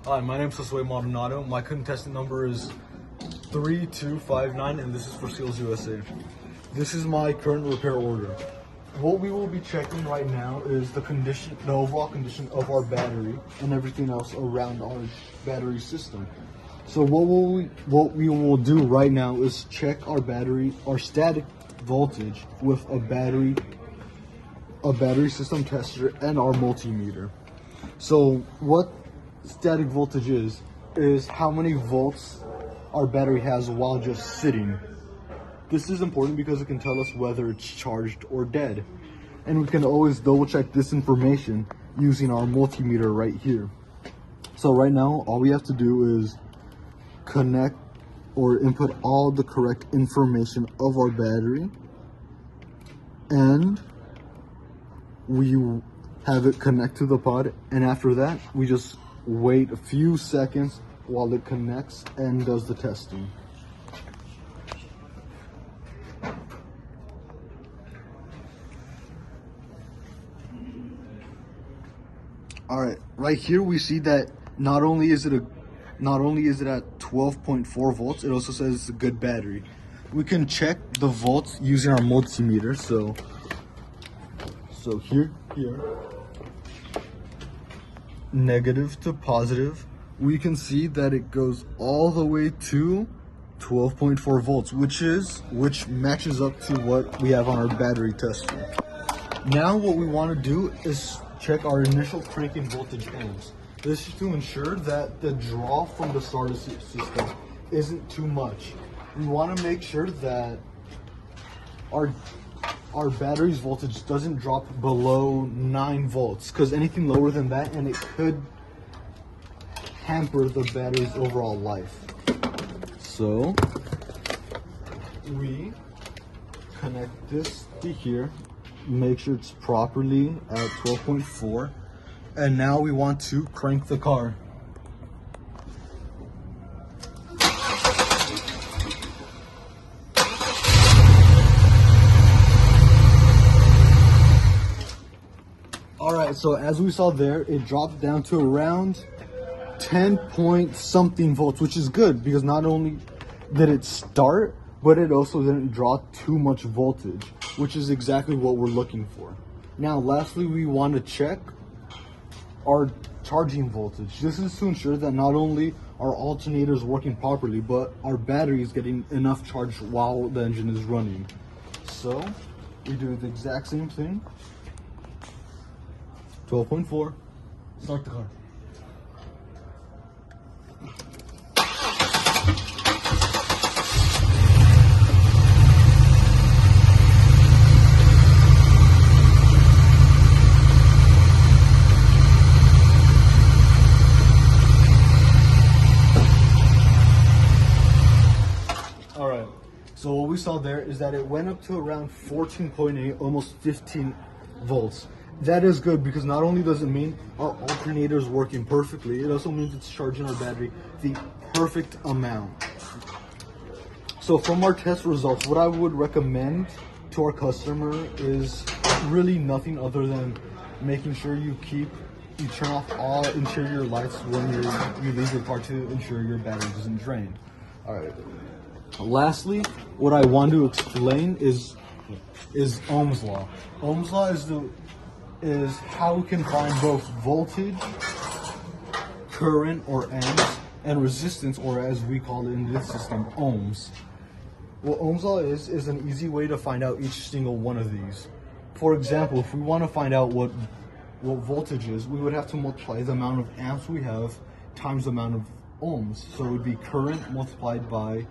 Hi, my name is Josue Maldonado. My contestant number is 3259, and this is for Seals USA. This is my current repair order. What we will be checking right now is the overall condition of our battery and everything else around our battery system. So what we will do right now is check our battery, our static voltage with a battery system tester and our multimeter. So what static voltage is how many volts our battery has while just sitting. This is important because it can tell us whether it's charged or dead. And we can always double check this information using our multimeter right here. So right now, all we have to do is connect or input all the correct information of our battery, and we have it connect to the pod, and after that we just wait a few seconds while it connects and does the testing. All right, right here we see that not only is it at 12.4 volts, it also says it's a good battery. We can check the volts using our multimeter. So here, negative to positive, we can see that it goes all the way to 12.4 volts, which matches up to what we have on our battery tester. Now what we want to do is check our initial cranking voltage amps. This is to ensure that the draw from the starter system isn't too much. We want to make sure that our battery's voltage doesn't drop below 9 volts, because anything lower than that and it could hamper the battery's overall life. So we connect this to here, make sure it's properly at 12.4, and now we want to crank the car. Alright, so as we saw there, it dropped down to around 10 point something volts, which is good because not only did it start, but it also didn't draw too much voltage, which is exactly what we're looking for. Now, lastly, we want to check our charging voltage. This is to ensure that not only our alternator is working properly, but our battery is getting enough charge while the engine is running. So we do the exact same thing. 12.4, start the car. Alright, so what we saw there is that it went up to around 14.8, almost 15 volts. That is good because not only does it mean our alternator is working perfectly, it also means it's charging our battery the perfect amount. So from our test results, what I would recommend to our customer is really nothing other than making sure you turn off all interior lights when you leave your car to ensure your battery doesn't drain. All right. Lastly, what I want to explain is Ohm's law. Ohm's law is how we can find both voltage, current or amps, and resistance, or as we call it in this system, ohms. What Ohm's law is an easy way to find out each single one of these. For example, if we want to find out what voltage is, we would have to multiply the amount of amps we have times the amount of ohms. So it would be current multiplied by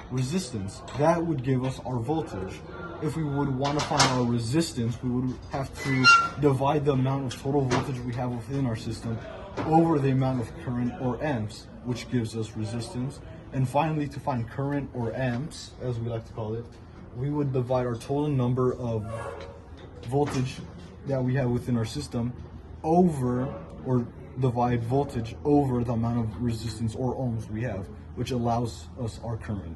resistance. That would give us our voltage. If we would want to find our resistance, we would have to divide the amount of total voltage we have within our system over the amount of current or amps, which gives us resistance. And finally, to find current or amps, as we like to call it, we would divide our total number of voltage that we have within our system over, or divide voltage over the amount of resistance or ohms we have, which allows us our current.